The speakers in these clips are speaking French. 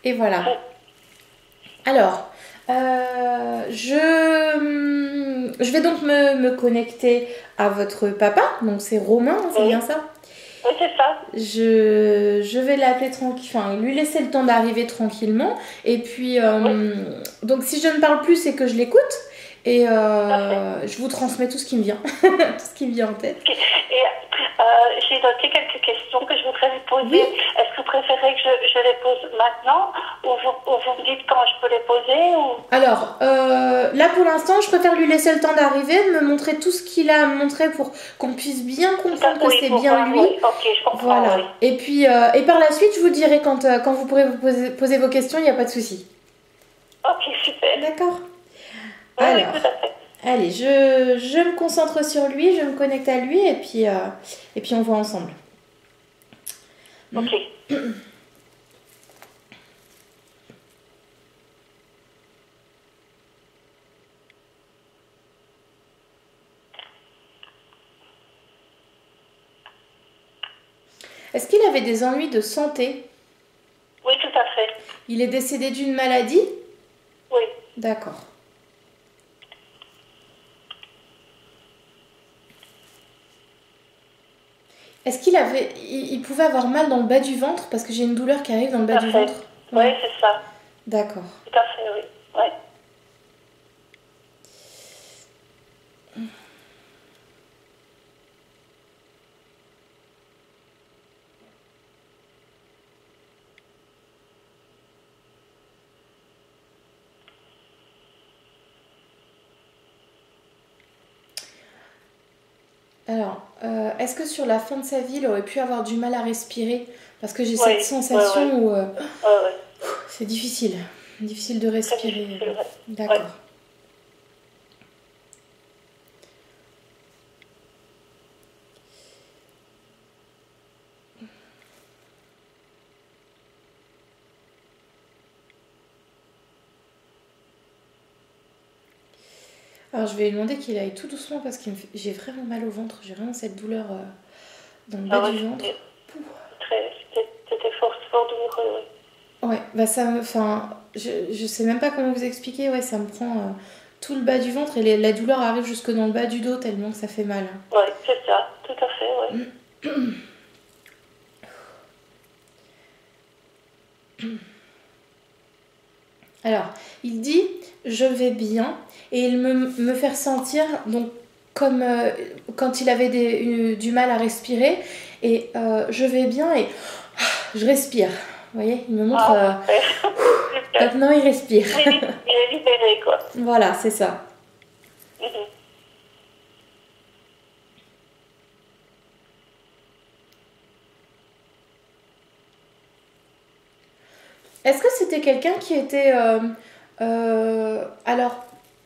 Et voilà. Alors, je vais donc me connecter à votre papa. Donc c'est Romain, hein, c'est Oui, bien ça? oui, c'est ça. Je vais l'appeler tranquille, enfin lui laisser le temps d'arriver tranquillement. Et puis, Oui, donc si je ne parle plus, c'est que je l'écoute. Et tout à fait. je vous transmets tout ce qui me vient, tout ce qui me vient en tête. Ok. Et j'ai noté quelques questions que je voudrais vous poser. Oui, Est-ce que vous préférez que je les pose maintenant ou vous me dites quand je peux les poser ou... alors là pour l'instant, je préfère lui laisser le temps d'arriver, de me montrer tout ce qu'il a à me montrer pour qu'on puisse bien Tout à comprendre que oui, c'est pour bien voir, lui. oui. Ok, je comprends, oui. Voilà. Et puis, et par la suite, je vous dirai quand vous pourrez vous poser vos questions, il n'y a pas de souci. Ok, super. D'accord. Oui, oui, Alors, tout à fait. allez, je me concentre sur lui, je me connecte à lui et puis on voit ensemble. Ok. Est-ce qu'il avait des ennuis de santé? Oui, tout à fait. Il est décédé d'une maladie? Oui. D'accord. Est-ce il pouvait avoir mal dans le bas du ventre? Parce que j'ai une douleur qui arrive dans le Tout bas à du fait. ventre. Oui, Ouais, c'est ça. d'accord. Tout à fait, oui. Oui. Alors, est-ce que sur la fin de sa vie, il aurait pu avoir du mal à respirer? Parce que j'ai Oui, cette oui, oui. sensation où Oui, oui. c'est difficile. Difficile de Très respirer. difficile, oui. Oui. D'accord. Alors, je vais lui demander qu'il aille tout doucement parce que j'ai vraiment mal au ventre. J'ai vraiment cette douleur dans le bas Ah oui, du ventre. Pouh. c'était fort douloureux, Ouais, bah ça me. Enfin, je sais même pas comment vous expliquer. Ouais, ça me prend tout le bas du ventre et la douleur arrive jusque dans le bas du dos tellement que ça fait mal. oui. Oui, c'est ça. Tout à fait, oui. Alors, il dit je vais bien et il me fait ressentir donc comme quand il avait du mal à respirer et je vais bien et je respire. Vous voyez, il me montre Ah, super. Super. maintenant il respire. Il est libéré, quoi. Voilà, c'est ça. Mhm. Est-ce que c'était quelqu'un qui était alors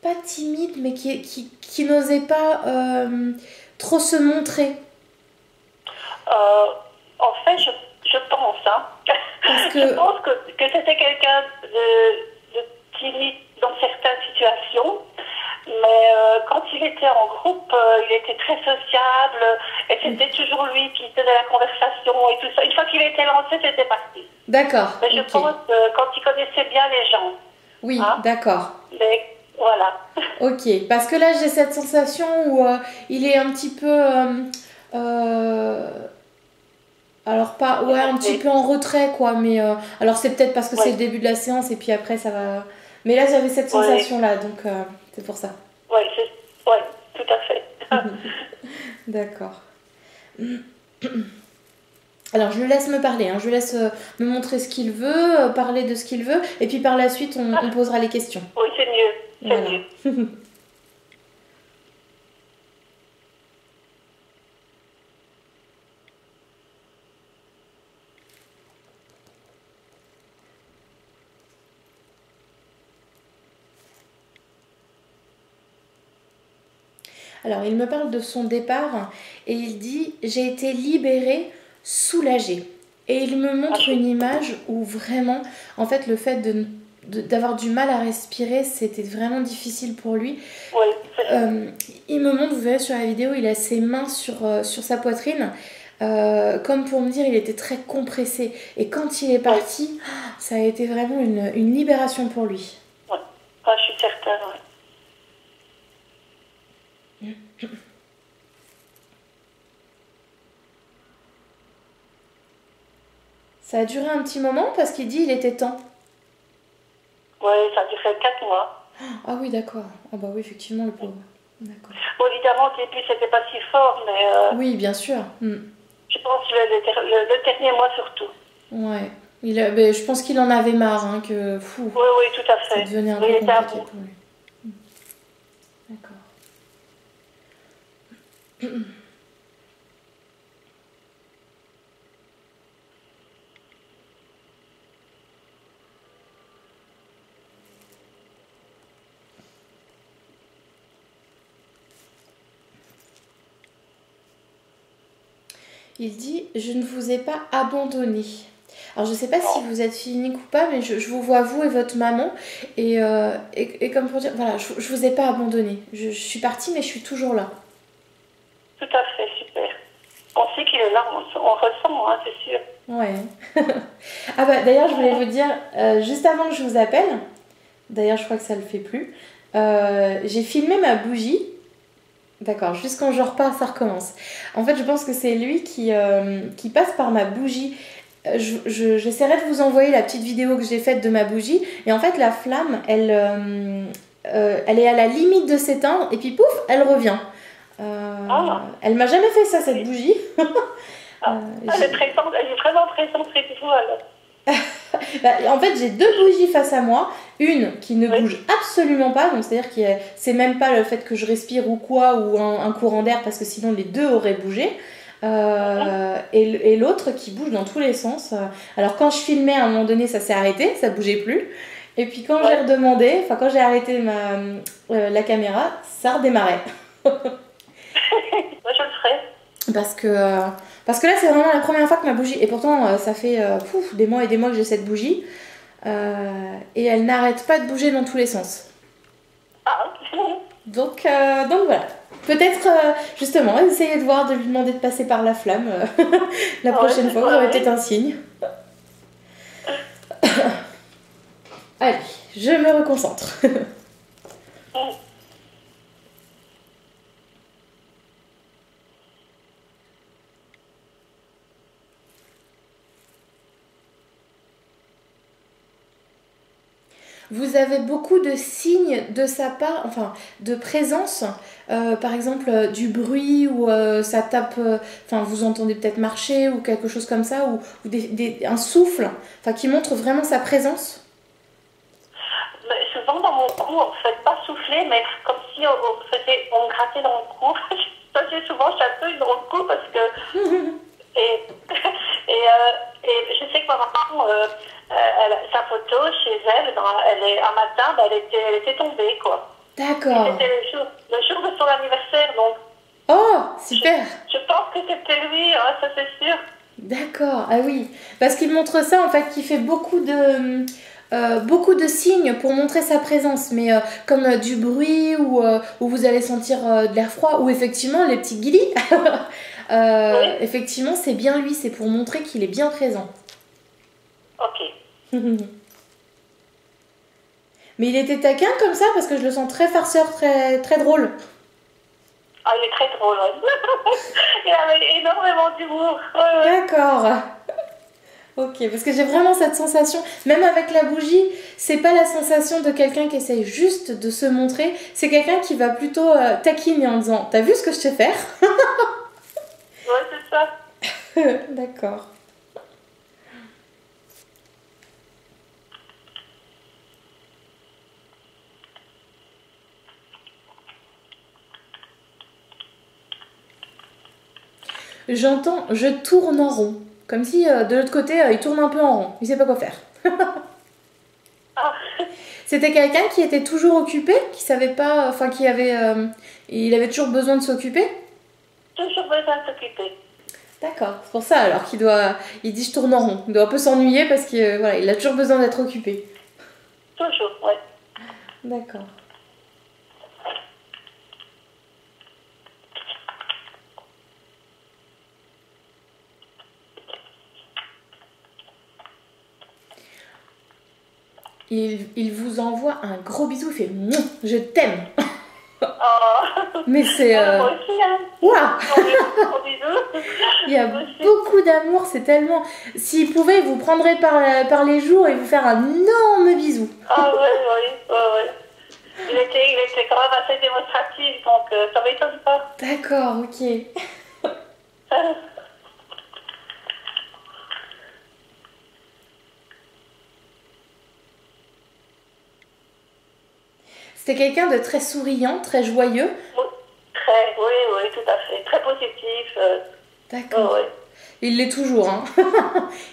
pas timide mais qui n'osait pas trop se montrer? Euh, en fait, je pense, hein. Parce Je que pense que c'était quelqu'un de timide dans certaines situations, mais quand il était en groupe, il était très sociable et c'était toujours lui qui tenait la conversation et tout ça. Une fois qu'il était lancé, c'était parti. d'accord, Mais je ok. pense quand il connaissait bien les gens, Oui, hein. d'accord. Mais voilà. Ok, parce que là j'ai cette sensation où il est un petit peu, alors pas, ouais, un petit Réservé. peu en retrait quoi, mais alors c'est peut-être parce que c'est Oui, le début de la séance et puis après ça va. Mais là j'avais cette oui, sensation là, donc c'est pour ça. oui, oui, tout à fait. D'accord. Alors je le laisse me parler, hein. Je le laisse me montrer ce qu'il veut, parler de ce qu'il veut, et puis par la suite on posera les questions. Oui, c'est mieux, c'est Voilà. mieux. Alors, il me parle de son départ et il dit j'ai été libérée, soulagée. Et il me Ah, montre une image où vraiment, en fait, le fait d'avoir du mal à respirer, c'était vraiment difficile pour lui. oui, c'est ça. Il me montre, vous verrez sur la vidéo, il a ses mains sur sa poitrine. comme pour me dire, il était très compressé. Et quand il est parti, ça a été vraiment une libération pour lui. Ouais. Ah, je suis certaine, ouais. Ça a duré un petit moment parce qu'il dit il était temps. Ouais, ça a duré 4 mois. Ah oui, d'accord. Ah bah oui, effectivement, le pauvre. D'accord. Bon, évidemment, au début, c'était pas si fort, mais Oui, bien sûr. je pense le dernier mois surtout. Ouais. Ben, je pense qu'il en avait marre, hein, que fou, Oui, oui, tout à ça fait. devenait un Oui, peu il était à compliqué bout. pour lui. D'accord. Il dit, je ne vous ai pas abandonné. Alors je ne sais pas si vous êtes fille unique ou pas, mais je vous vois vous et votre maman. Et comme pour dire, voilà, je ne vous ai pas abandonné. Je suis partie, mais je suis toujours là. Tout à fait, super. On sait qu'il est là, on ressent, hein, c'est sûr. Ouais. Ah bah d'ailleurs, je voulais vous dire, juste avant que je vous appelle, d'ailleurs je crois que ça le fait plus, j'ai filmé ma bougie. D'accord, juste quand je repars, ça recommence. En fait, je pense que c'est lui qui passe par ma bougie. J'essaierai de vous envoyer la petite vidéo que j'ai faite de ma bougie. Et en fait, la flamme, elle est à la limite de s'éteindre. Et puis pouf, elle revient. Elle m'a jamais fait ça, cette bougie. Elle est vraiment présente près de vous, alors. Bah, en fait, j'ai deux bougies face à moi. Une qui ne bouge absolument pas, donc c'est-à-dire que c'est même pas le fait que je respire ou quoi, ou un courant d'air, parce que sinon les deux auraient bougé. Et l'autre qui bouge dans tous les sens. Alors quand je filmais, à un moment donné, ça s'est arrêté, ça bougeait plus. Et puis quand j'ai redemandé, enfin quand j'ai arrêté la caméra, ça redémarrait. Moi, je le ferai. Parce que là, c'est vraiment la première fois que ma bougie... Et pourtant, ça fait des mois et des mois que j'ai cette bougie. Et elle n'arrête pas de bouger dans tous les sens. Ah. Donc voilà. Peut-être, justement, essayer de voir, de lui demander de passer par la flamme la prochaine fois. Vous aurez peut-être un signe. Allez, je me reconcentre. Vous avez beaucoup de signes de sa part, enfin de présence, par exemple du bruit ou ça tape, enfin vous entendez peut-être marcher ou quelque chose comme ça, ou un souffle, enfin qui montre vraiment sa présence. Mais souvent dans mon cou, on ne fait pas souffler, mais comme si on grattait dans le cou. Ça, j'ai souvent chatouille dans le cou parce que... et je sais que ma maman, sa photo chez elle, un matin, elle était tombée, quoi. D'accord. C'était le jour de son anniversaire, donc. Oh, super. Je pense que c'était lui, hein, ça c'est sûr. D'accord, ah oui. Parce qu'il montre ça, en fait, qu'il fait beaucoup de signes pour montrer sa présence, mais comme du bruit ou où vous allez sentir de l'air froid, ou effectivement les petits guilis. Effectivement, c'est bien lui, c'est pour montrer qu'il est bien présent. Ok. Mais il était taquin comme ça parce que je le sens très farceur, très, très drôle. Ah, il est très drôle. Il avait énormément d'humour. D'accord. Ok, parce que j'ai vraiment cette sensation, même avec la bougie, c'est pas la sensation de quelqu'un qui essaye juste de se montrer, c'est quelqu'un qui va plutôt taquiner en disant « T'as vu ce que je sais faire ?» Ouais, c'est ça. D'accord. J'entends « je tourne en rond ». Comme si de l'autre côté, il tourne un peu en rond. Il sait pas quoi faire. C'était quelqu'un qui était toujours occupé, qui savait pas, enfin il avait toujours besoin de s'occuper. Toujours besoin de s'occuper. D'accord, c'est pour ça alors il dit je tourne en rond. Il doit un peu s'ennuyer parce que voilà, il a toujours besoin d'être occupé. Toujours, ouais. D'accord. il vous envoie un gros bisou, il fait Mouah, je t'aime. Oh. Mais c'est. Moi aussi, hein. Waouh! Gros bisous. Il y a Moi aussi. beaucoup d'amour, c'est tellement. S'il pouvait, il vous prendrait par les joues et vous faire un énorme bisou. Ah ouais. Il était quand même assez démonstratif, donc ça m'étonne pas. D'accord, ok. C'était quelqu'un de très souriant, très joyeux. Oui, tout à fait. Très positif. D'accord. Ouais. Il l'est toujours, hein.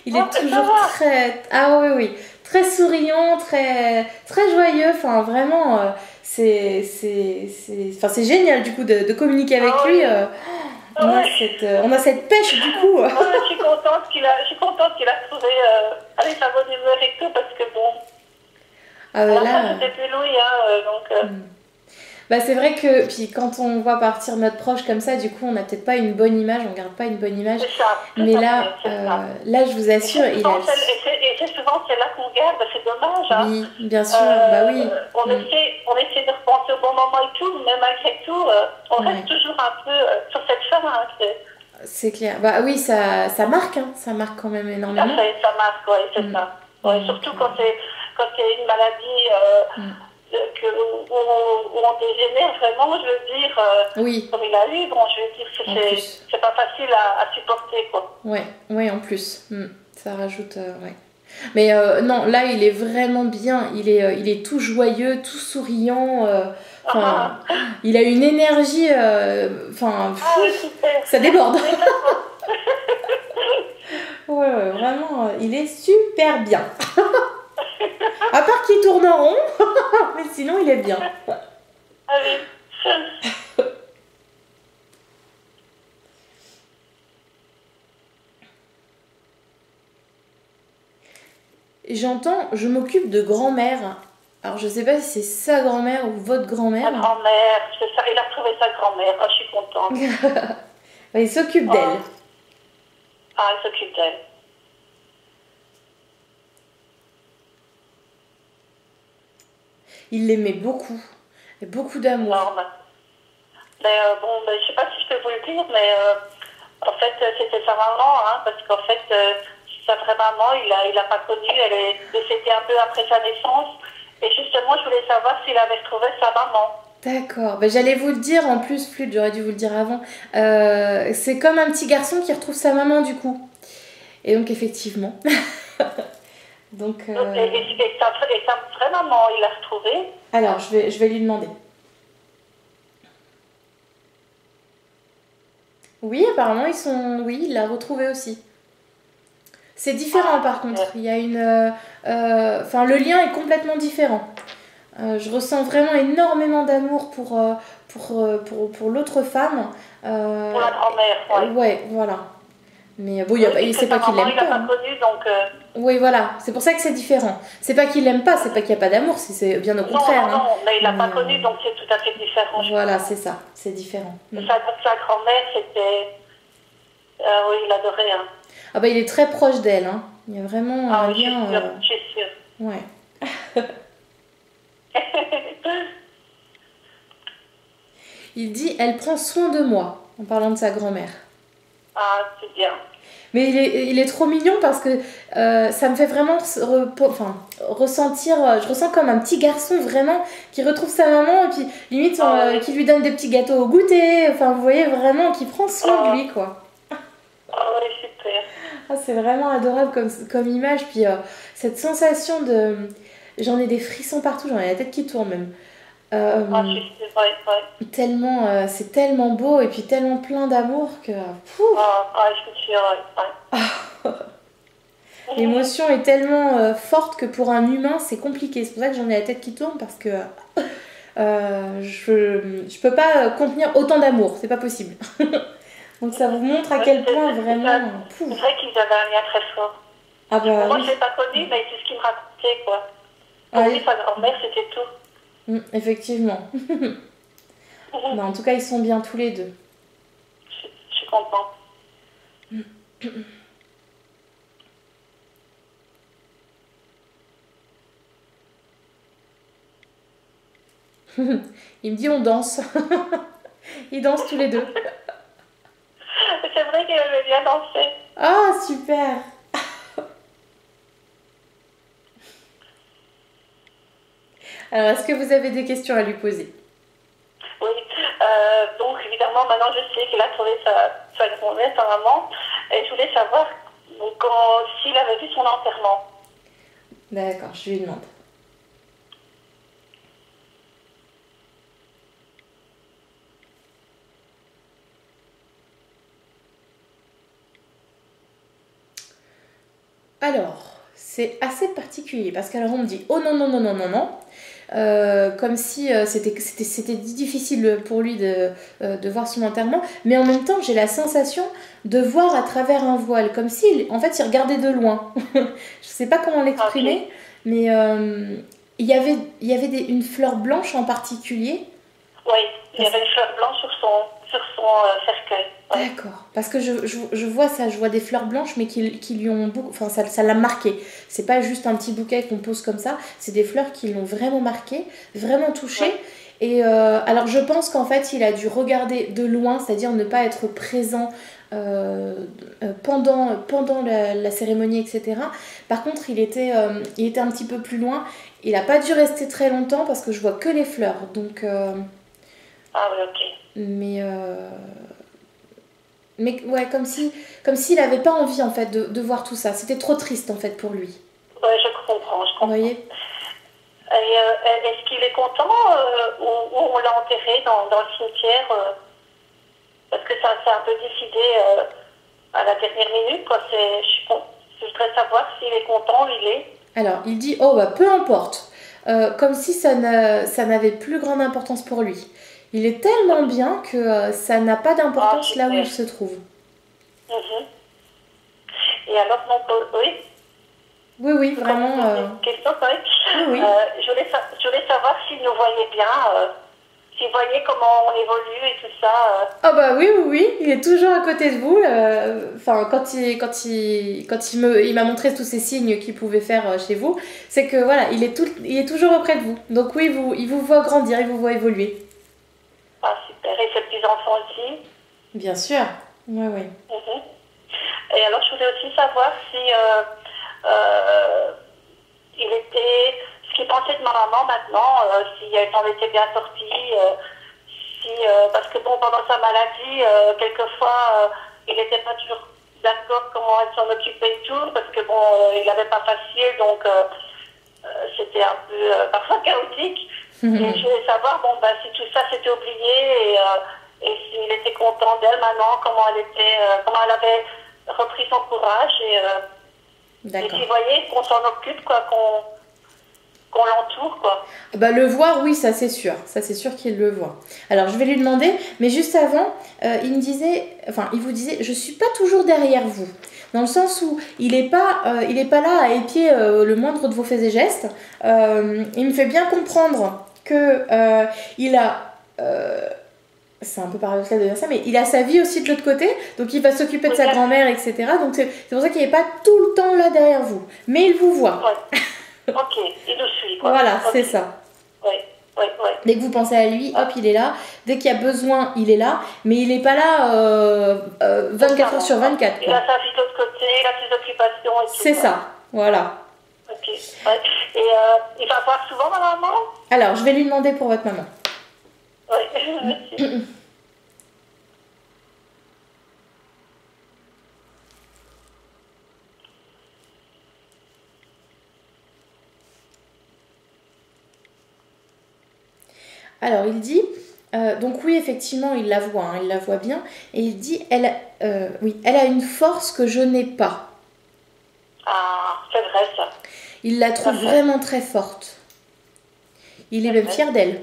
Il est Ça toujours va. très... Ah oui, oui. Très souriant, très joyeux. Enfin, vraiment, enfin, c'est génial, du coup, de communiquer avec Ah lui. ouais. On a cette pêche, du coup. Ouais, je suis contente qu'il a trouvé avec sa bonne humeur et tout, parce que bon, Ah moi, ouais, ça là... c'était plus Louis, hein, donc... Bah, c'est vrai que puis quand on voit partir notre proche comme ça, du coup, on n'a peut-être pas une bonne image, on garde pas une bonne image. C'est ça, tout Mais à là, fait, c'est ça. là, je vous assure, il a... Et c'est souvent celle-là qu'on garde, c'est dommage, hein. Oui, bien sûr, bah oui. On essaie de repenser au bon moment et tout, mais malgré tout, on reste toujours un peu sur cette fin, hein, C'est clair. Bah oui, ça marque, hein. Ça marque quand même tout à énormément. fait, ça marque, ouais, c'est ça. Ouais, surtout quand c'est une maladie où on dégénère vraiment, je veux dire, Oui, comme il a eu, bon, je veux dire en que plus. c'est pas facile à supporter, quoi. Ouais, en plus. Ça rajoute, ouais. Mais non, là, il est vraiment bien. Il est tout joyeux, tout souriant. Enfin, il a une énergie, enfin, Ah oui, super. ça déborde. Ouais, vraiment, il est super bien. À part qu'il tourne en rond, mais sinon, il est bien. Ah oui. J'entends, je m'occupe de grand-mère. Alors, je sais pas si c'est sa grand-mère ou votre Sa grand-mère. grand-mère, c'est ça, il a retrouvé sa grand-mère. Ah, je suis contente. Il s'occupe d'elle. Ah, il s'occupe d'elle. Il l'aimait beaucoup. Et beaucoup d'amour. Énorme. Mais bon, je sais pas si je peux vous le dire, mais en fait, c'était sa maman, hein, parce qu'en fait, sa vraie maman, il l'a pas connue, elle est décédée un peu après sa naissance. Et justement, je voulais savoir s'il avait retrouvé sa maman. D'accord. Ben, j'allais vous le dire en plus, Flûte, j'aurais dû vous le dire avant. C'est comme un petit garçon qui retrouve sa maman du coup. Et donc effectivement. Donc, Et sa vraie maman, il l'a retrouvée. alors, je vais lui demander. Oui, apparemment, Oui, il l'a retrouvée aussi. C'est différent par contre. Il y a une... Enfin, le lien est complètement différent. Je ressens vraiment énormément d'amour pour l'autre femme. Pour la grand-mère, Ouais, voilà. Mais bon, c'est pas qu'il l'aime pas. Il l'a pas. pas connue, donc... Oui, voilà. C'est pour ça que c'est différent. C'est pas qu'il l'aime pas, c'est pas qu'il n'y a pas d'amour, c'est bien au contraire. Non, mais il l'a pas connue, donc c'est tout à fait différent. Voilà, c'est ça. C'est différent. Sa grand-mère, c'était... oui, il adorait, hein. Ah bah, il est très proche d'elle, hein. Il y a vraiment un oui, lien... je suis sûre. Ouais. Il dit, elle prend soin de moi, en parlant de sa grand-mère. Ah, c'est bien. Mais il est trop mignon parce que ça me fait vraiment ressentir... je ressens comme un petit garçon vraiment qui retrouve sa maman et puis limite qui lui donne des petits gâteaux au goûter. Enfin, vous voyez vraiment, qui prend soin de lui, quoi. Ah oui, super. Ah, c'est vraiment adorable comme image. Puis cette sensation de... J'en ai des frissons partout, j'en ai la tête qui tourne même. Tellement, c'est tellement beau et puis tellement plein d'amour que... je suis sûre, L'émotion est tellement forte que pour un humain, c'est compliqué. C'est pour ça que j'en ai la tête qui tourne parce que je peux pas contenir autant d'amour. C'est pas possible. Donc ça vous montre à quel point vraiment... C'est vrai qu'ils avaient un lien très fort. Ah bah, moi, je ne l'ai pas connu, mais c'est ce qu'il me racontait, quoi. Pour lui, sa grand-mère, c'était tout. Effectivement. Bah, en tout cas, ils sont bien tous les deux. Je suis contente. Mm. Il me dit on danse. Ils dansent tous les deux. C'est vrai qu'il aimait bien danser. Ah, super. Alors, est-ce que vous avez des questions à lui poser? Oui, donc évidemment, maintenant je sais qu'il a trouvé sa grand-mère, sa maman, et je voulais savoir s'il avait vu son enterrement. D'accord, je lui demande. Alors, c'est assez particulier parce qu'alors on me dit oh non, non, non, non, non, non. Comme si c'était difficile pour lui de voir son enterrement, mais en même temps j'ai la sensation de voir à travers un voile, comme si en fait il regardait de loin. Je sais pas comment l'exprimer, Ok. mais il y avait une fleur blanche en particulier. Oui, il y avait une fleur blanche sur son cercueil. Ouais. D'accord, parce que je vois ça, je vois des fleurs blanches, mais qui lui ont beaucoup. Enfin, ça l'a marqué. C'est pas juste un petit bouquet qu'on pose comme ça, c'est des fleurs qui l'ont vraiment marqué, vraiment touché. Oui. Et alors, je pense qu'en fait, il a dû regarder de loin, c'est-à-dire ne pas être présent pendant la cérémonie, etc. Par contre, il était un petit peu plus loin. Il n'a pas dû rester très longtemps parce que je vois que les fleurs. Donc, Ah oui, ok. mais. Mais ouais, comme s'il n'avait pas envie en fait de voir tout ça. C'était trop triste en fait pour lui. Oui, je comprends, je Vous comprends. voyez? Et est-ce qu'il est content où on l'a enterré dans le cimetière parce que ça s'est un peu décidé à la dernière minute, quoi. Je voudrais savoir s'il est content où il est. Alors, il dit, oh bah peu importe. Comme si ça n'avait plus grande importance pour lui. Il est tellement bien que ça n'a pas Ah, d'importance là où super. il se trouve. Mhm. Et alors, donc, oui, Oui, oui, je peux vous vraiment. poser une question, quand même. Oui, oui. Je voulais savoir s'il nous voyait bien, s'il voyait comment on évolue et tout ça. Ah bah oui, oui, oui, il est toujours à côté de vous. Enfin, il m'a montré tous ces signes qu'il pouvait faire chez vous, c'est que voilà, il est toujours auprès de vous. Donc oui, il vous voit grandir, il vous voit évoluer. Ah, super. Et ses petits-enfants aussi. Bien sûr. Oui, oui. Mhm. Et alors, je voulais aussi savoir si euh, ce qu'il pensait de ma maman maintenant, si elle s'en était bien sortie, parce que bon, pendant sa maladie, quelquefois, il n'était pas toujours d'accord comment elle s'en occupait et tout, parce que bon, il n'avait pas facile, donc c'était un peu parfois chaotique. Et je voulais savoir, bon, bah, si tout ça s'était oublié et s'il était content d'elle maintenant, comment elle avait repris son courage et D'accord. s'il voyait qu'on s'en occupe, quoi, qu'on l'entoure, quoi. Bah, le voir, oui, ça c'est sûr. Ça c'est sûr qu'il le voit. Alors je vais lui demander, mais juste avant, il vous disait, je suis pas toujours derrière vous. Dans le sens où il est pas là à épier le moindre de vos faits et gestes. Il me fait bien comprendre que il a. C'est un peu paradoxal de dire ça, mais il a sa vie aussi de l'autre côté, donc il va s'occuper de sa grand-mère, etc. Donc c'est pour ça qu'il n'est pas tout le temps là derrière vous. Mais il vous voit. Ouais. Ok, il nous suit, quoi. Voilà, Okay. c'est ça. Oui, oui, oui. Dès que vous pensez à lui, hop, il est là. Dès qu'il y a besoin, il est là. Mais il n'est pas là 24 heures sur 24. Il a sa vie de l'autre côté, il a ses occupations et tout. C'est ça, voilà. Ok. Ouais. Et il va voir souvent ma maman? Alors, je vais lui demander pour votre maman. Oui, merci. Alors, il dit, donc oui, effectivement, il la voit, hein, il la voit bien, et il dit, oui, elle a une force que je n'ai pas. Ah, c'est vrai ça. Il la trouve vraiment très forte. Il est même fier d'elle.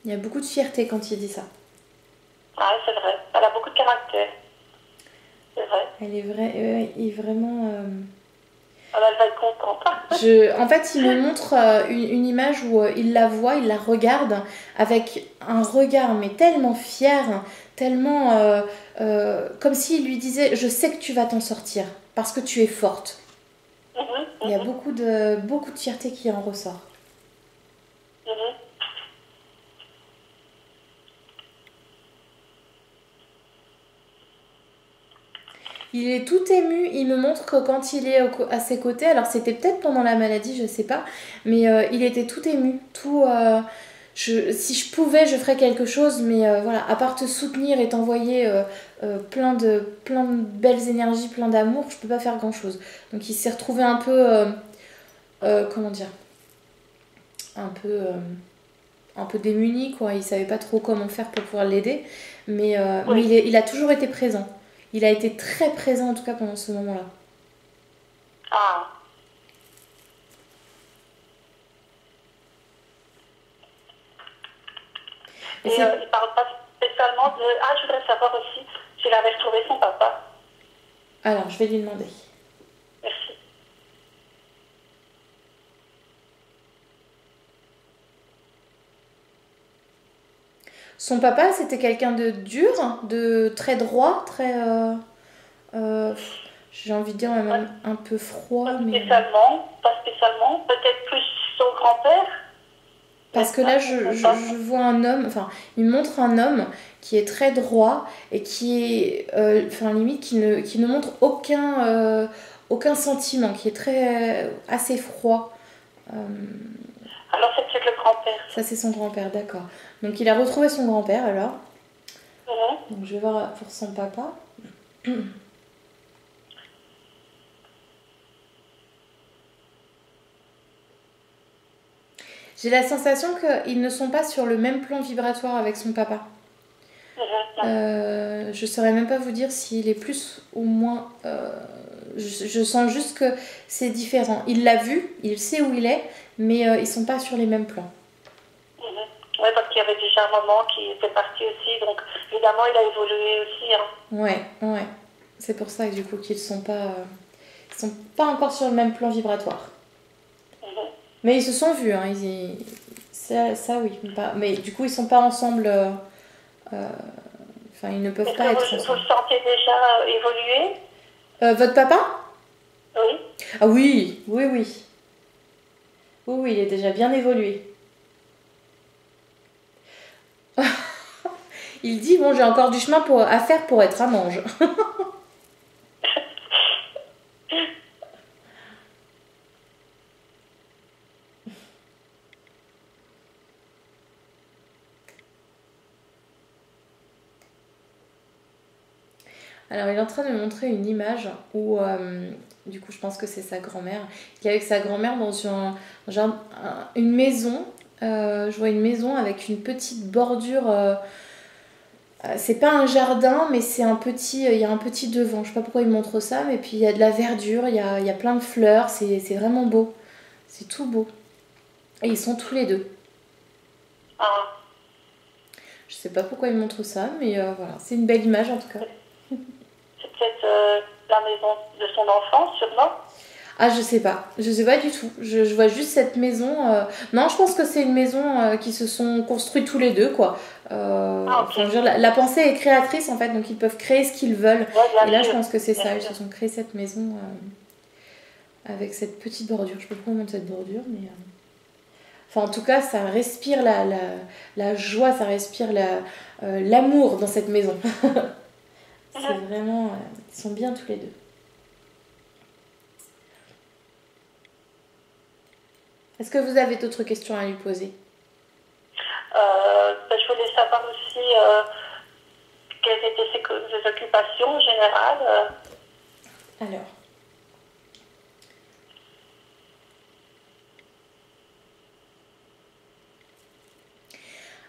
Il y a beaucoup de fierté quand il dit ça. Ah, c'est vrai. Elle a beaucoup de caractère. C'est vrai. Elle est vraiment... Alors, elle va être contente. En fait, il me montre une image où il la voit, il la regarde avec un regard mais tellement fier, tellement comme s'il lui disait je sais que tu vas t'en sortir parce que tu es forte. Il y a beaucoup de fierté qui en ressort. Il est tout ému, il me montre que quand il est à ses côtés, alors c'était peut-être pendant la maladie, je sais pas, mais il était tout ému, si je pouvais, je ferais quelque chose, mais voilà, à part te soutenir et t'envoyer plein de belles énergies, plein d'amour, je peux pas faire grand-chose. Donc il s'est retrouvé un peu, comment dire, un peu, un peu démuni, quoi. Il savait pas trop comment faire pour pouvoir l'aider, mais Oui. il a toujours été présent. Il a été très présent en tout cas pendant ce moment-là. Ah. Et Et c'est... il parle pas spécialement de... Ah, je voudrais savoir aussi s'il avait retrouvé son papa. Alors, je vais lui demander. Merci. Son papa, c'était quelqu'un de dur, de très droit, très... euh, j'ai envie de dire Pas, même un peu froid, pas mais... spécialement, pas spécialement. Peut-être plus son grand-père. Parce N'est-ce que là, pas? N'est-ce pas? je vois un homme, enfin, il me montre un homme qui est très droit et qui est, enfin, limite, qui ne montre aucun sentiment, qui est assez froid. Euh, Alors c'est peut-être le grand-père. ça, c'est son grand-père, d'accord. Donc, il a retrouvé son grand-père, alors. Mhm. Donc, je vais voir pour son papa. J'ai la sensation qu'ils ne sont pas sur le même plan vibratoire avec son papa. Je saurais même pas vous dire s'il est plus ou moins. Je sens juste que c'est différent. Il l'a vu, il sait où il est, mais ils sont pas sur les mêmes plans. Oui, parce qu'il y avait déjà un moment qui était parti aussi, donc évidemment il a évolué aussi. Hein. Ouais. C'est pour ça que du coup ils sont pas encore sur le même plan vibratoire. Mais ils se sont vus, hein. Ça oui. Mais du coup ils sont pas ensemble. Enfin, ils ne peuvent Est-ce pas que être vous ensemble. le sentez déjà évoluer? Votre papa? Oui. Ah oui. Oui, il est déjà bien évolué. Il dit, bon, j'ai encore du chemin à faire pour être un ange. Alors, il est en train de me montrer une image où, du coup, je pense que c'est sa grand-mère. Il est avec sa grand-mère dans une maison. Je vois une maison avec une petite bordure. C'est pas un jardin, mais il y a un petit devant. Je sais pas pourquoi il montre ça, mais puis il y a de la verdure, il y a plein de fleurs. C'est vraiment beau. C'est tout beau. Et ils sont tous les deux. Ah. Je sais pas pourquoi il montre ça, mais voilà. C'est une belle image en tout cas. C'est peut-être la maison de son enfance, sûrement. Ah, je sais pas. Je sais pas du tout. Je vois juste cette maison. Non, je pense que c'est une maison qui se sont construits tous les deux, quoi. Ah, ok. Enfin, je veux dire, la pensée est créatrice, en fait, donc ils peuvent créer ce qu'ils veulent. Ouais, bien Et là, je sûr. pense que c'est Bien ça. Ils sûr. se sont créés cette maison avec cette petite bordure. Je sais pas pourquoi on monte cette bordure, mais... Enfin, en tout cas, ça respire la joie, ça respire l'amour dans cette maison. C'est vraiment... ils sont bien tous les deux. Est-ce que vous avez d'autres questions à lui poser? Je voulais savoir aussi quelles étaient ses occupations en général.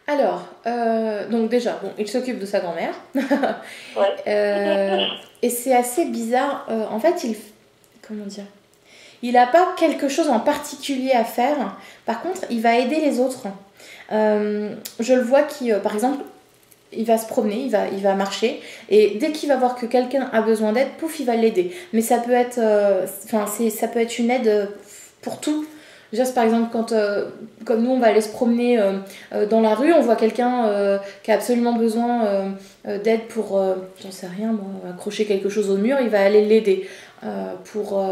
Alors. Donc déjà, bon, il s'occupe de sa grand-mère. Ouais. Et c'est assez bizarre. En fait, comment dire? Il n'a pas quelque chose en particulier à faire. Par contre, il va aider les autres. Je le vois qui, par exemple, il va se promener, il va marcher, et dès qu'il va voir que quelqu'un a besoin d'aide, pouf, il va l'aider. Mais ça peut être, ça peut être une aide pour tout. Juste par exemple, quand, comme nous, on va aller se promener dans la rue, on voit quelqu'un qui a absolument besoin d'aide pour, j'en sais rien, moi, accrocher quelque chose au mur, il va aller l'aider. Pour,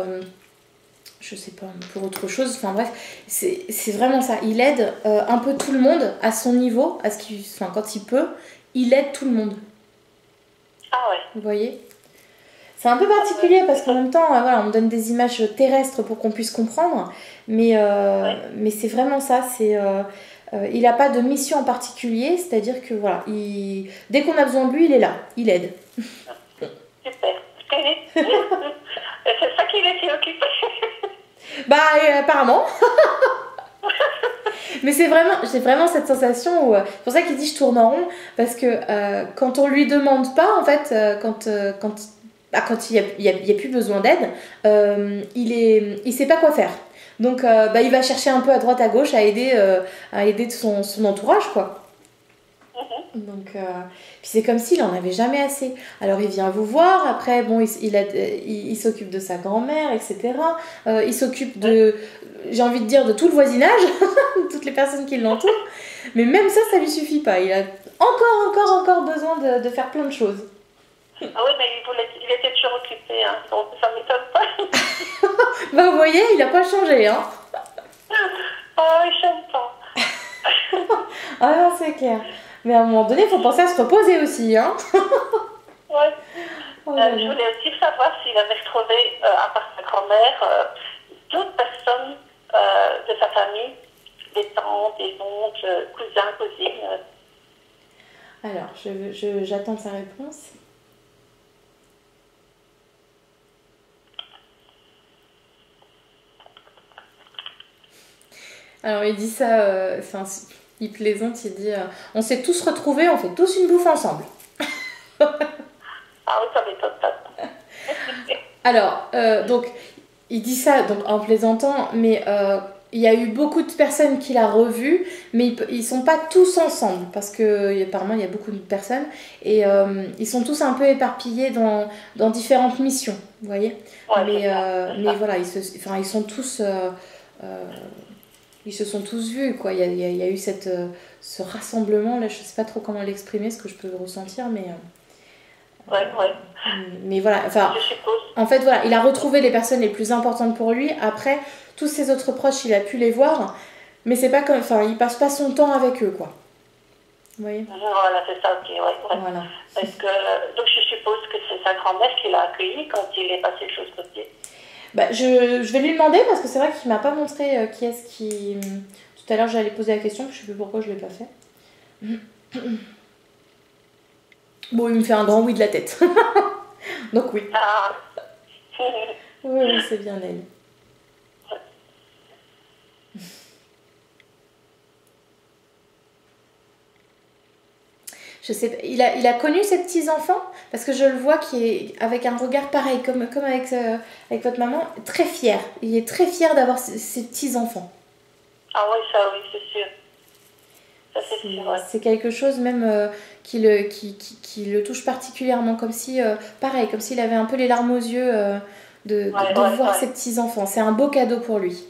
je sais pas, pour autre chose, enfin bref, c'est vraiment ça. Il aide un peu tout le monde à son niveau, quand il peut, il aide tout le monde. Ah ouais. Vous voyez? C'est un peu particulier parce qu'en même temps, voilà, on me donne des images terrestres pour qu'on puisse comprendre, mais c'est vraiment ça. Il n'a pas de mission en particulier, c'est-à-dire que voilà, dès qu'on a besoin de lui, il est là, il aide. Super. C'est ça qu'il était occupé. Bah, apparemment. Mais c'est vraiment cette sensation où, c'est pour ça qu'il dit je tourne en rond, parce que quand on lui demande pas, en fait, quand il y a plus besoin d'aide, il sait pas quoi faire. Donc il va chercher un peu à droite à gauche à aider son entourage, quoi. Donc puis c'est comme s'il en avait jamais assez. Alors il vient vous voir, après bon il s'occupe de sa grand-mère, etc. Il s'occupe j'ai envie de dire, de tout le voisinage, de toutes les personnes qui l'entourent. Mais même ça lui suffit pas. Il a encore besoin de faire plein de choses. Ah oui, mais il était toujours occupé, hein, donc ça m'étonne pas. Bah vous voyez, il a pas changé, hein. Oh, il change pas. Ah non, c'est clair. Mais à un moment donné, il faut penser à se reposer aussi, hein. Ouais. Oh, je voulais aussi savoir s'il avait retrouvé, à part sa grand-mère, d'autres personnes de sa famille, des tantes, des oncles, cousins, cousines. Alors, j'attends sa réponse. Alors, il dit ça, il plaisante, il dit on s'est tous retrouvés, on fait tous une bouffe ensemble. Ah oui, ça m'étonne pas. Alors, donc, il dit ça donc, en plaisantant, mais il y a eu beaucoup de personnes qu'il a revues, mais ils sont pas tous ensemble, parce que apparemment il y a beaucoup de personnes, et ils sont tous un peu éparpillés dans différentes missions, vous voyez. Ouais, mais voilà, ils sont tous... ils se sont tous vus, quoi. Il y a eu ce rassemblement, là, je sais pas trop comment l'exprimer, ce que je peux ressentir, mais... Ouais. Mais voilà, enfin... Je suppose. En fait, voilà, il a retrouvé les personnes les plus importantes pour lui. Après, tous ses autres proches, il a pu les voir, mais c'est pas comme... Enfin, il passe pas son temps avec eux, quoi. Vous voyez ? Voilà, c'est ça, ok, ouais. Voilà. Parce que, donc je suppose que c'est sa grand-mère qui l'a accueilli quand il est passé de l'autre côté. Bah, je vais lui demander, parce que c'est vrai qu'il m'a pas montré qui est-ce qui... Tout à l'heure, j'allais poser la question, puis je sais plus pourquoi je l'ai pas fait. Bon, il me fait un grand oui de la tête. Donc oui. Ah. Oui, c'est bien elle. Je sais pas, il a connu ses petits-enfants, parce que je le vois qui est avec un regard pareil, comme avec votre maman, très fier. Il est très fier d'avoir ses petits-enfants. Ah oui, ça oui, c'est sûr. Ça c'est sûr, ouais. C'est quelque chose même qui le touche particulièrement, comme si, pareil, comme s'il avait un peu les larmes aux yeux de voir ses petits-enfants. C'est un beau cadeau pour lui.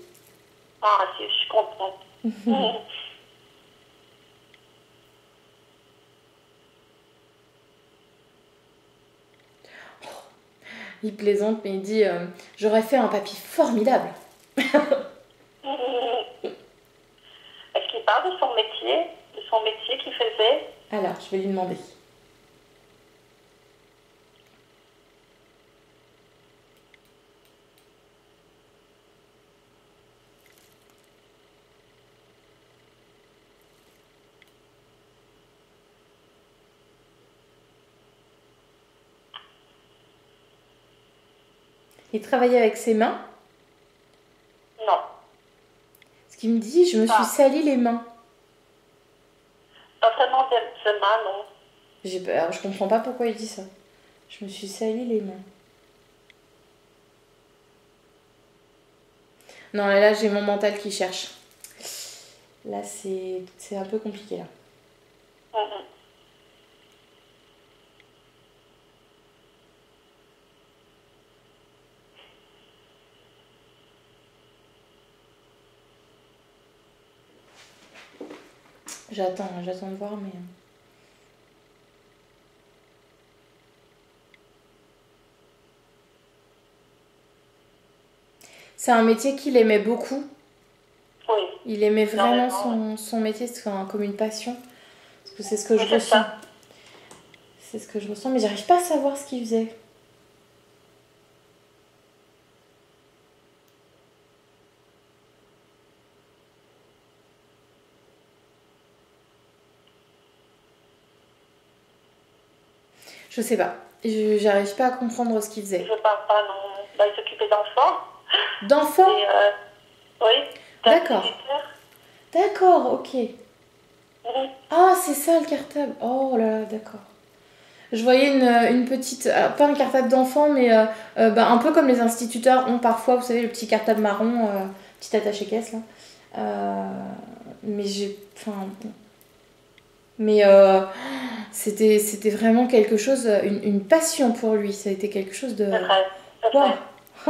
Ah, si, je suis contente. Il plaisante, mais il dit j'aurais fait un papy formidable. Est-ce qu'il parle de son métier qu'il faisait? Alors, je vais lui demander. Il travaillait avec ses mains? Non. Ce qu'il me dit, je me suis sali les mains. Pas vraiment de main, non. Alors, je comprends pas pourquoi il dit ça. Je me suis sali les mains. Non, là j'ai mon mental qui cherche. Là, c'est un peu compliqué, là. J'attends de voir, mais... C'est un métier qu'il aimait beaucoup. Oui. Il aimait vraiment son métier, c'est comme une passion. Parce que c'est ce que je ressens. C'est ce que je ressens, mais j'arrive pas à savoir ce qu'il faisait. Je sais pas. J'arrive pas à comprendre ce qu'il Je faisait. ne parle pas, non. Bah, il s'occupait d'enfants. D'enfant? Et, oui, D'accord. d'instituteurs. D'accord, ok. Mhm. Ah, c'est ça le cartable. Oh là là, d'accord. Je voyais une petite, pas un cartable d'enfant, mais bah, un peu comme les instituteurs ont parfois, vous savez, le petit cartable marron, petit attaché-caisse là. Mais j'ai, enfin, mais c'était vraiment quelque chose, une passion pour lui. Ça a été quelque chose de, C'est vrai, c'est waouh.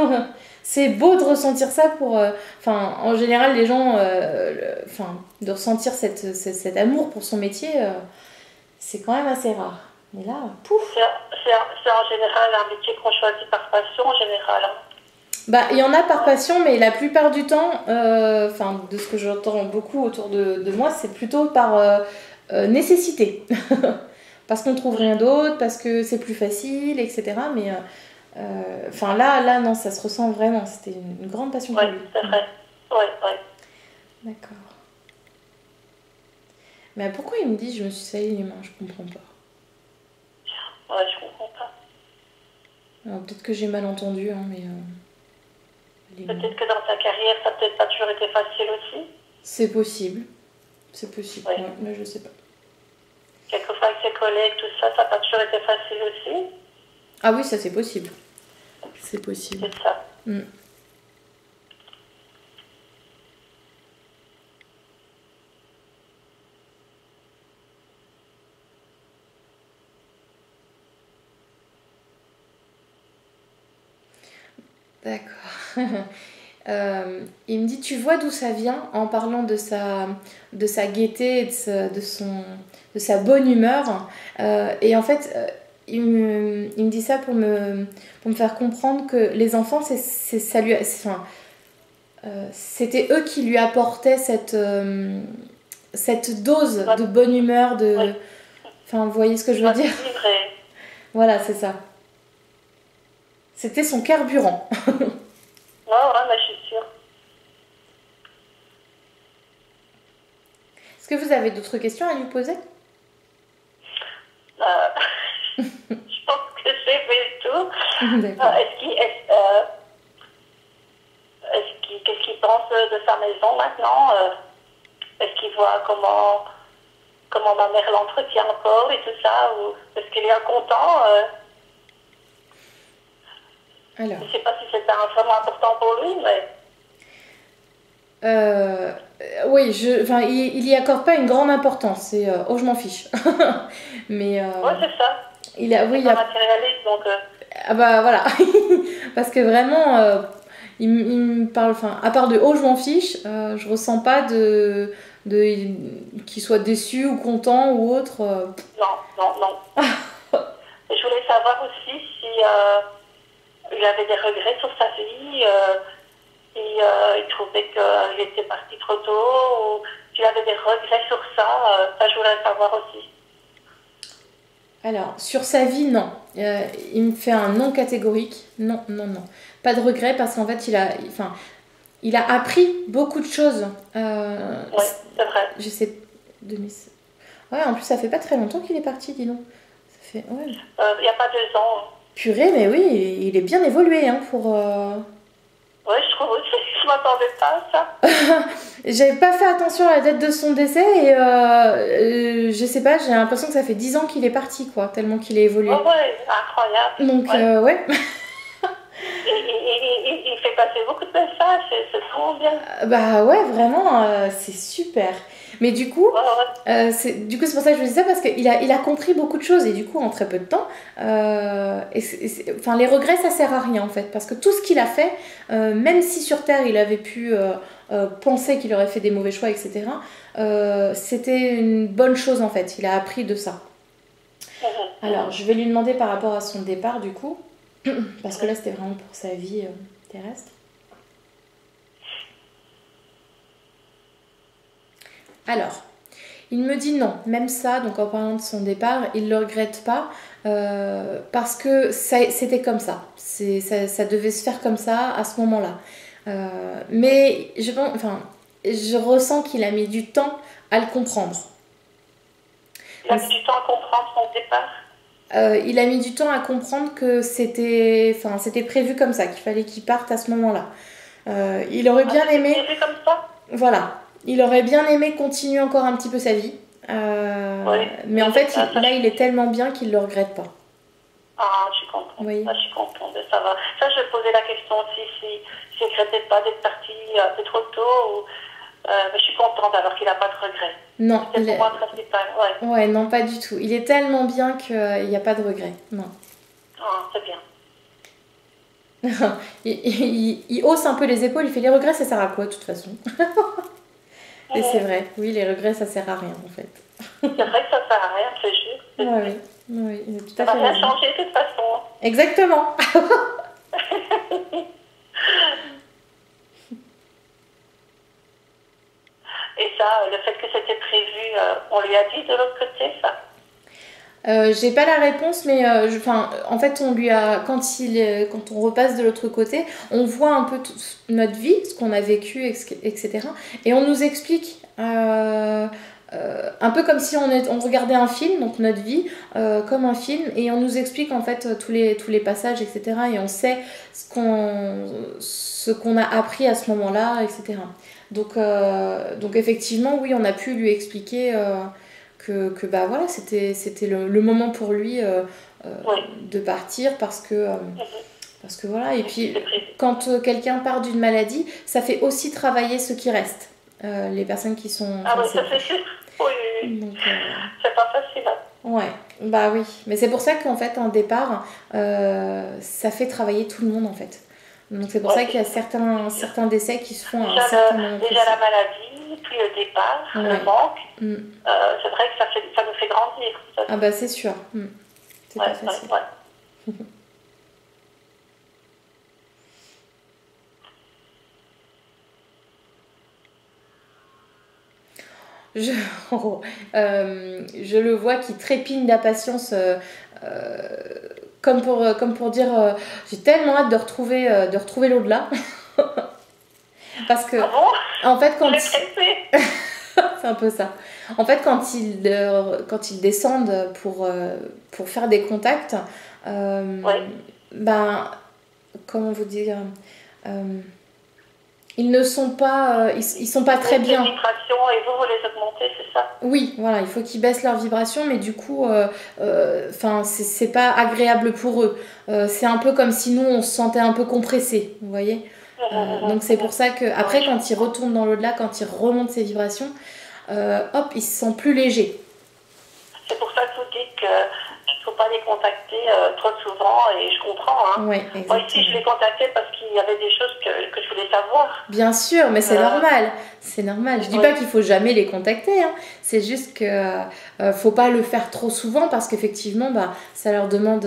vrai. C'est beau de ressentir ça pour, enfin, en général, les gens, enfin, de ressentir cet amour pour son métier, c'est quand même assez rare. Mais là, pouf. C'est en général un métier qu'on choisit par passion, en général. Hein. Bah, il y en a par passion, mais la plupart du temps, enfin, de ce que j'entends beaucoup autour de moi, c'est plutôt par nécessité. Parce qu'on trouve rien d'autre, parce que c'est plus facile, etc. Mais enfin, là, non, ça se ressent vraiment. C'était une grande passion pour Oui, lui. c'est vrai. Oui, oui. D'accord. Mais pourquoi il me dit je me suis sali les mains? Je comprends pas. Ouais, je comprends pas. Alors peut-être que j'ai mal entendu, hein, mais les mains. Peut-être que dans ta carrière, ça n'a peut-être pas toujours été facile aussi. C'est possible. C'est possible. Oui. Ouais, là, je sais pas. Quelquefois avec ses collègues, tout ça, ça n'a pas toujours été facile aussi. Ah oui, ça c'est possible. C'est possible. C'est ça. Mm. D'accord. Il me dit, tu vois d'où ça vient en parlant de sa gaieté, de sa bonne humeur. Et en fait, il me dit ça pour me faire comprendre que les enfants, ça lui, enfin, c'était eux qui lui apportaient cette dose de bonne humeur, Oui. enfin, vous voyez ce que je veux dire? Vivre et... Voilà, c'est ça. C'était son carburant. Ouais, ouais, mais je suis sûre. Est-ce que vous avez d'autres questions à lui poser? Je pense que j'ai fait le tour. D'accord. Qu'est-ce qu'il pense de sa maison maintenant? Est-ce qu'il voit comment ma mère l'entretient encore et tout ça? Ou est-ce qu'il est content? Alors. Je ne sais pas si c'est vraiment important pour lui, mais... Oui, enfin, il y accorde pas une grande importance. C'est oh, je m'en fiche. Mais Oui, c'est ça. oui, il y un a. matérialiste, donc... Ah bah voilà. Parce que vraiment, il me parle. Enfin, à part de oh, je m'en fiche, je ressens pas qu'il soit déçu ou content ou autre. Non. Et je voulais savoir aussi si il avait des regrets sur sa vie, il trouvait qu'il était parti trop tôt, ou s'il avait des regrets sur ça, ça je voulais savoir aussi. Alors, sur sa vie, non. Il me fait un non catégorique. Non, non, non. Pas de regret parce qu'en fait, il a appris beaucoup de choses. Oui, c'est vrai. Je sais. Ouais, en plus, ça fait pas très longtemps qu'il est parti, dis donc. Ça fait. Ouais. Il n'y a pas 2 ans. Purée, mais oui, il est bien évolué, hein, pour. Oui, je trouve aussi. Je m'attendais pas à ça. J'avais pas fait attention à la date de son décès et je sais pas, j'ai l'impression que ça fait 10 ans qu'il est parti, quoi, tellement qu'il a évolué. Oh, ouais, incroyable. Donc, ouais. Il fait passer beaucoup de messages, c'est trop bien. Bah ouais, vraiment, c'est super. Mais du coup, Ouais. c'est pour ça que je vous dis ça, parce qu'il a compris beaucoup de choses, et du coup, en très peu de temps, enfin, les regrets, ça sert à rien, en fait, parce que tout ce qu'il a fait, même si sur Terre, il avait pu penser qu'il aurait fait des mauvais choix, etc., c'était une bonne chose, en fait. Il a appris de ça. Alors, je vais lui demander par rapport à son départ, du coup, parce que là, c'était vraiment pour sa vie terrestre. Alors, il me dit non, même ça, donc en parlant de son départ, il ne le regrette pas parce que c'était comme ça. Ça devait se faire comme ça à ce moment-là. Mais je ressens qu'il a mis du temps à le comprendre. Il a mis du temps à comprendre son départ. il a mis du temps à comprendre que c'était prévu comme ça, qu'il fallait qu'il parte à ce moment-là. Il aurait bien aimé... prévu comme ça? Voilà. Il aurait bien aimé continuer encore un petit peu sa vie. Oui. Mais en fait, là, il est tellement bien qu'il le regrette pas. Ah, je suis contente. Oui. Ah, je suis contente, ça va. Ça, je vais poser la question aussi si je ne regrettais pas d'être partie un peu trop tôt. Mais je suis contente alors qu'il n'a pas de regrets. Non. C'est pour moi le principal, ouais. Ouais, non, pas du tout. Il est tellement bien qu'il n'y a pas de regret. Non. Ah, c'est bien. il hausse un peu les épaules, il fait les regrets, ça sert à quoi de toute façon? Et c'est vrai, oui, les regrets, ça sert à rien en fait. C'est vrai que ça sert à rien, c'est juste. Ouais, oui, il a tout ça à va fait rien raison. changer de toute façon. Exactement. Et ça, le fait que c'était prévu, on lui a dit de l'autre côté, ça? J'ai pas la réponse, mais en fait, on lui a, quand on repasse de l'autre côté, on voit un peu notre vie, ce qu'on a vécu, etc. Et on nous explique, un peu comme si on regardait un film, donc notre vie, comme un film, et on nous explique en fait tous les passages, etc. Et on sait ce qu'on a appris à ce moment-là, etc. Donc effectivement, oui, on a pu lui expliquer. Que bah voilà, c'était le moment pour lui Oui. de partir parce que voilà. Et puis quand quelqu'un part d'une maladie, ça fait aussi travailler ceux qui restent, les personnes qui sont Ah oui, ça fait sûr. Oui. Donc, c'est pas facile. Hein. Ouais, bah oui. Mais c'est pour ça qu'en fait, un départ, ça fait travailler tout le monde en fait. Donc c'est pour ça qu'il y a certains décès qui se font à un certain moment précis. Déjà la maladie, puis le départ, le manque. C'est vrai que ça nous fait grandir. Ah bah c'est sûr. C'est pas facile. Ouais. Je le vois qui trépigne d'impatience, comme pour dire j'ai tellement hâte de retrouver l'au-delà. Parce que, ah bon, en fait, quand c'est un peu ça. En fait, quand ils descendent pour faire des contacts, ben, comment vous dire, ils ne sont pas, ils sont pas très bien. Les vibrations et vous les augmentez, c'est ça? Oui, voilà, il faut qu'ils baissent leurs vibrations, mais du coup, c'est pas agréable pour eux. C'est un peu comme si nous, on se sentait un peu compressés, vous voyez. Donc c'est pour ça que après, quand ils retournent dans l'au-delà, quand ils remontent ces vibrations, hop, ils se sentent plus légers. C'est pour ça que vous dites qu'il ne faut pas les contacter trop souvent, et je comprends. Hein. Ouais, moi ici, je les contactais parce qu'il y avait des choses que je voulais savoir. Bien sûr, mais c'est normal. C'est normal. Je dis pas qu'il faut jamais les contacter. Hein. C'est juste que faut pas le faire trop souvent parce qu'effectivement, bah, ça leur demande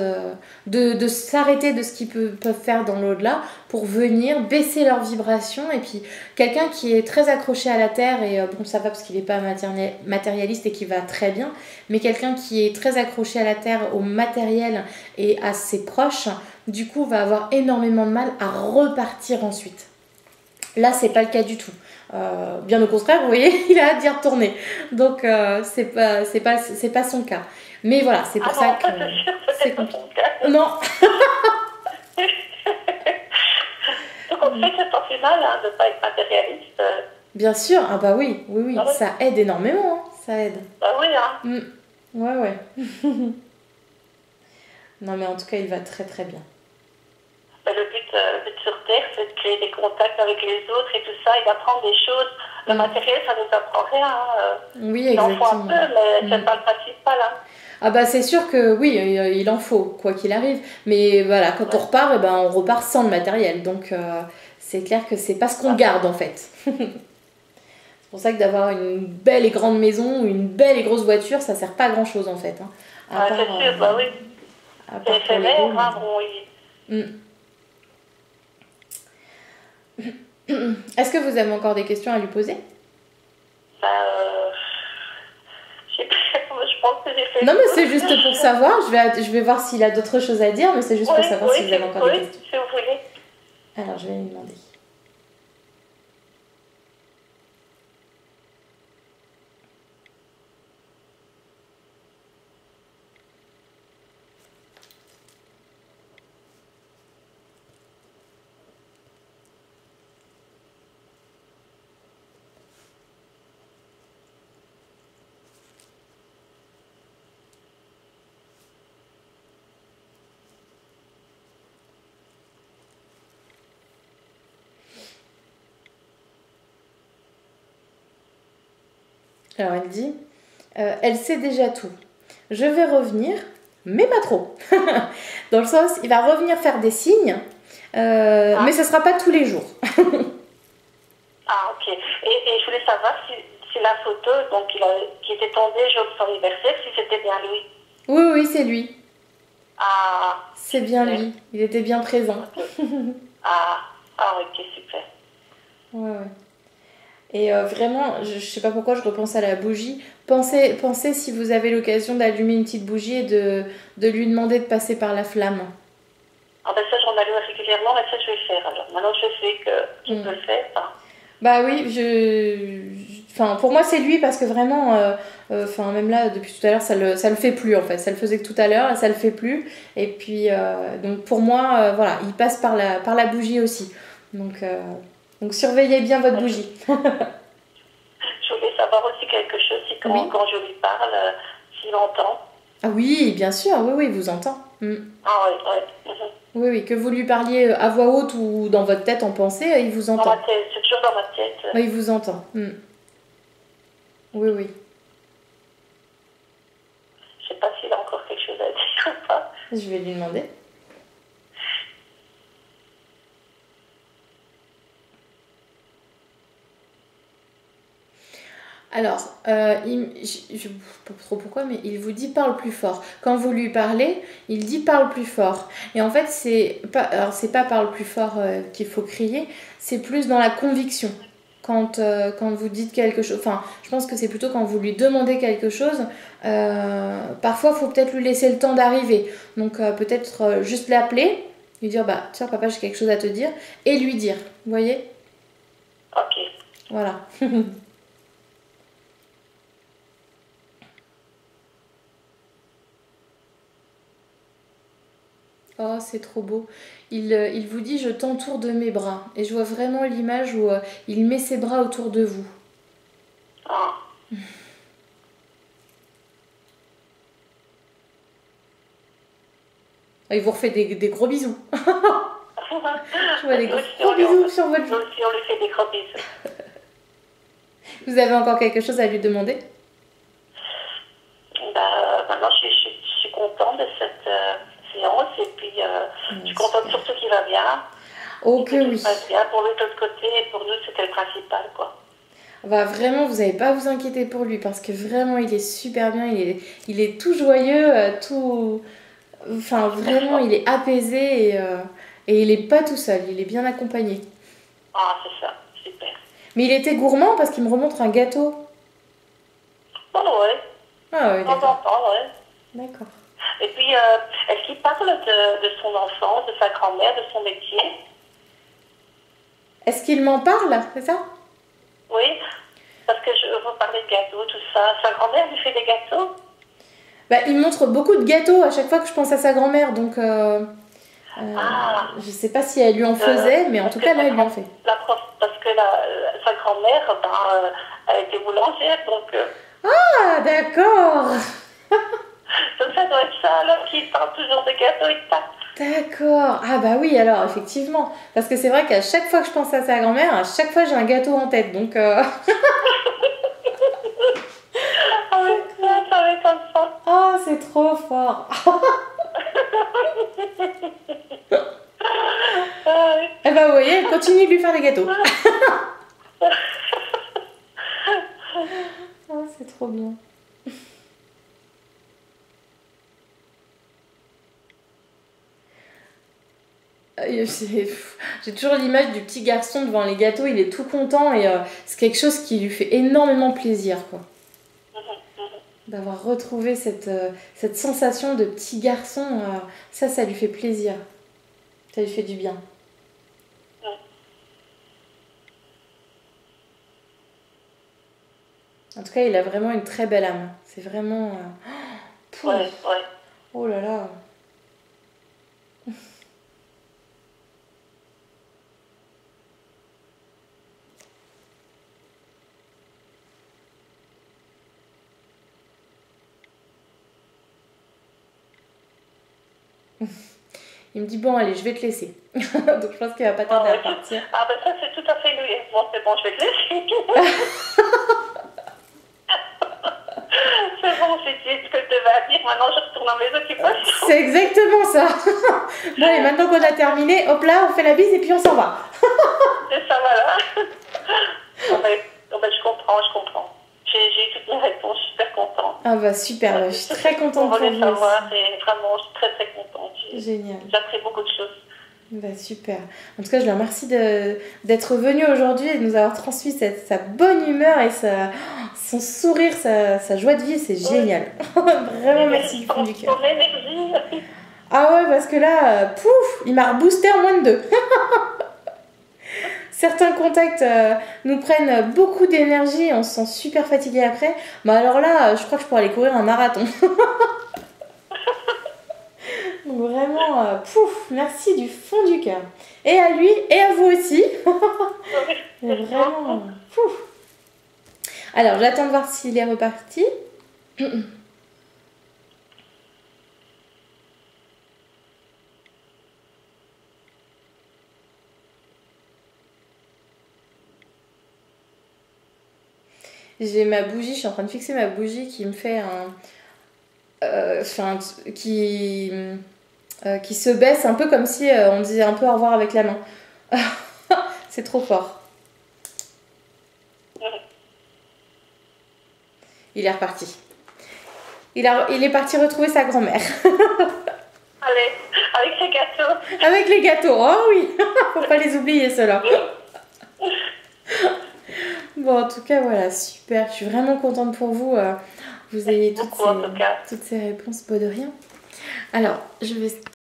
de s'arrêter de ce qu'ils peuvent faire dans l'au-delà pour venir baisser leurs vibrations. Et puis, quelqu'un qui est très accroché à la terre, et bon, ça va parce qu'il n'est pas matérialiste et qui va très bien, mais quelqu'un qui est très accroché à la terre, au matériel et à ses proches, du coup, va avoir énormément de mal à repartir ensuite. Là, c'est pas le cas du tout. Bien au contraire, vous voyez, il a hâte d'y retourner. Donc, c'est pas son cas. Mais voilà, c'est pour ça que c'est compliqué. Non. Donc, on fait c'est pas plus mal de ne pas être matérialiste. Bien sûr, ah bah oui, ça aide énormément, hein. Ça aide. Bah oui, hein. Ouais. Non, mais en tout cas, il va très très bien. Le but sur Terre, c'est de créer des contacts avec les autres et tout ça, et d'apprendre des choses. Le matériel, ça ne nous apprend rien. Oui, exactement. Il en faut un peu, mais c'est pas le principal. Hein. Ah bah c'est sûr que oui, il en faut, quoi qu'il arrive. Mais voilà, quand on repart, on repart sans le matériel. Donc c'est clair que c'est pas ce qu'on garde en fait. C'est pour ça que d'avoir une belle et grande maison ou une belle et grosse voiture, ça sert pas à grand chose en fait. Hein. C'est sûr, bah oui. C'est éphémère, hein, bon, oui. Est-ce que vous avez encore des questions à lui poser? Je pense que j'ai fait. Non, mais c'est juste pour savoir. Je vais voir s'il a d'autres choses à dire, mais c'est juste pour savoir si vous avez encore des questions. Si vous voulez. Alors, je vais lui demander. Alors elle dit, elle sait déjà tout. Je vais revenir, mais pas trop. Dans le sens, il va revenir faire des signes, mais ce sera pas tous les jours. Ah, ok. Et je voulais savoir si la photo donc, qui était tombée jour de son anniversaire, si c'était bien lui. Oui, oui, c'est lui. Ah. C'est bien lui. Il était bien présent. Ok, super. Ouais, ouais. Et vraiment, je sais pas pourquoi je repense à la bougie. Pensez si vous avez l'occasion d'allumer une petite bougie et de lui demander de passer par la flamme. Ah ben ça, j'en allume régulièrement, mais ça, je vais faire. Alors, maintenant, je sais que je peux le faire. Hein. Bah oui, enfin, pour moi, c'est lui parce que vraiment, enfin, même là, depuis tout à l'heure, ça le fait plus en fait. Ça le faisait que tout à l'heure, là, ça le fait plus. Et puis, donc pour moi, voilà, il passe par la bougie aussi. Donc surveillez bien votre bougie. Je voulais savoir aussi quelque chose, si quand je lui parle, s'il entend. Ah oui, bien sûr, oui, oui, il vous entend. Ah oui, oui. Oui, oui, que vous lui parliez à voix haute ou dans votre tête en pensée, il vous entend. Dans ma tête, c'est toujours dans ma tête. Oui, il vous entend. Oui, oui. Je sais pas s'il a encore quelque chose à dire ou pas. Je vais lui demander. Alors, je sais pas trop pourquoi, mais il vous dit parle plus fort. Quand vous lui parlez, il dit parle plus fort. Et en fait, c'est pas parle plus fort qu'il faut crier, c'est plus dans la conviction. Quand vous dites quelque chose, enfin, je pense que c'est plutôt quand vous lui demandez quelque chose, parfois, il faut peut-être lui laisser le temps d'arriver. Donc, peut-être juste l'appeler, lui dire, bah, tiens, papa, j'ai quelque chose à te dire, et lui dire, vous voyez? Ok. Voilà. Oh, c'est trop beau. Il vous dit, je t'entoure de mes bras. Et je vois vraiment l'image où il met ses bras autour de vous. Ah. Il vous refait des gros bisous. Je vois des gros bisous sur votre joue. Nous aussi, on lui fait des gros bisous. Vous avez encore quelque chose à lui demander? Maintenant, je suis contente de cette séance et puis je suis contente surtout qu'il va bien. Oh que oui. Ça passe bien pour lui de l'autre côté et pour nous, c'était le principal, quoi. Bah, vraiment, vous n'avez pas à vous inquiéter pour lui parce que vraiment, il est super bien. Il est tout joyeux, tout... Enfin, vraiment, il est apaisé et il n'est pas tout seul. Il est bien accompagné. Ah, c'est ça. Super. Mais il était gourmand parce qu'il me remontre un gâteau. Oh, ouais. Ah oui, d'accord. Ouais. D'accord. Et puis, est-ce qu'il parle de son enfance, de sa grand-mère, de son métier? Est-ce qu'il m'en parle, c'est ça? Oui, parce que je vous parlais de gâteaux, tout ça. Sa grand-mère lui fait des gâteaux? Bah, il montre beaucoup de gâteaux à chaque fois que je pense à sa grand-mère, donc je sais pas si elle lui en faisait, mais en tout cas là, elle lui en fait. Parce que sa grand-mère, elle était boulangère, donc... Ah, d'accord. Donc ça doit être ça, alors qu'il parle toujours de gâteaux et de pâtes. D'accord. Ah bah oui, alors effectivement. Parce que c'est vrai qu'à chaque fois que je pense à sa grand-mère, à chaque fois j'ai un gâteau en tête, donc... Ah oui, ça va être comme ça. Ah, c'est trop fort. Eh ben vous voyez, elle continue de lui faire des gâteaux. Oh, c'est trop bien. J'ai toujours l'image du petit garçon devant les gâteaux, il est tout content et c'est quelque chose qui lui fait énormément plaisir, quoi. D'avoir retrouvé cette sensation de petit garçon, ça lui fait plaisir. Ça lui fait du bien. En tout cas, il a vraiment une très belle âme. C'est vraiment... Ouais. Oh là là. Il me dit, bon, allez, je vais te laisser. Donc, je pense qu'il va pas tarder à partir. Ah, ben ça, c'est tout à fait lui. Bon, c'est bon, je vais te laisser. maintenant je retourne à mes occupations. C'est exactement ça. Bon, et maintenant qu'on a terminé, hop là, on fait la bise et puis on s'en va. C'est ça, voilà. Je comprends. J'ai eu toutes mes réponses, je suis super contente. Ah bah super, bah, je suis très contente pour vous vous savoir aussi. et vraiment, je suis très très contente. Génial. J'ai appris beaucoup de choses. Bah super. En tout cas, je le remercie d'être venu aujourd'hui et de nous avoir transmis sa bonne humeur et son sourire, sa joie de vie. C'est génial. Vraiment merci du fond du cœur. Ton énergie. Ah ouais, parce que là, pouf, il m'a reboosté en moins de 2. Certains contacts nous prennent beaucoup d'énergie, on se sent super fatigué après. Mais alors là, je crois que je pourrais aller courir un marathon. Donc vraiment, pouf, merci du fond du cœur. Et à lui, et à vous aussi. Vraiment, pouf. Alors, j'attends de voir s'il est reparti. J'ai ma bougie, je suis en train de fixer ma bougie qui me fait un... qui se baisse un peu comme si on disait un peu au revoir avec la main. C'est trop fort. Il est reparti. Il est parti retrouver sa grand-mère. Allez, avec les gâteaux. Avec les gâteaux, oh oui. Faut pas les oublier ceux-là. Bon, en tout cas, voilà, super. Je suis vraiment contente pour vous. Vous ayez toutes ces réponses. Pas de rien. Alors, je vais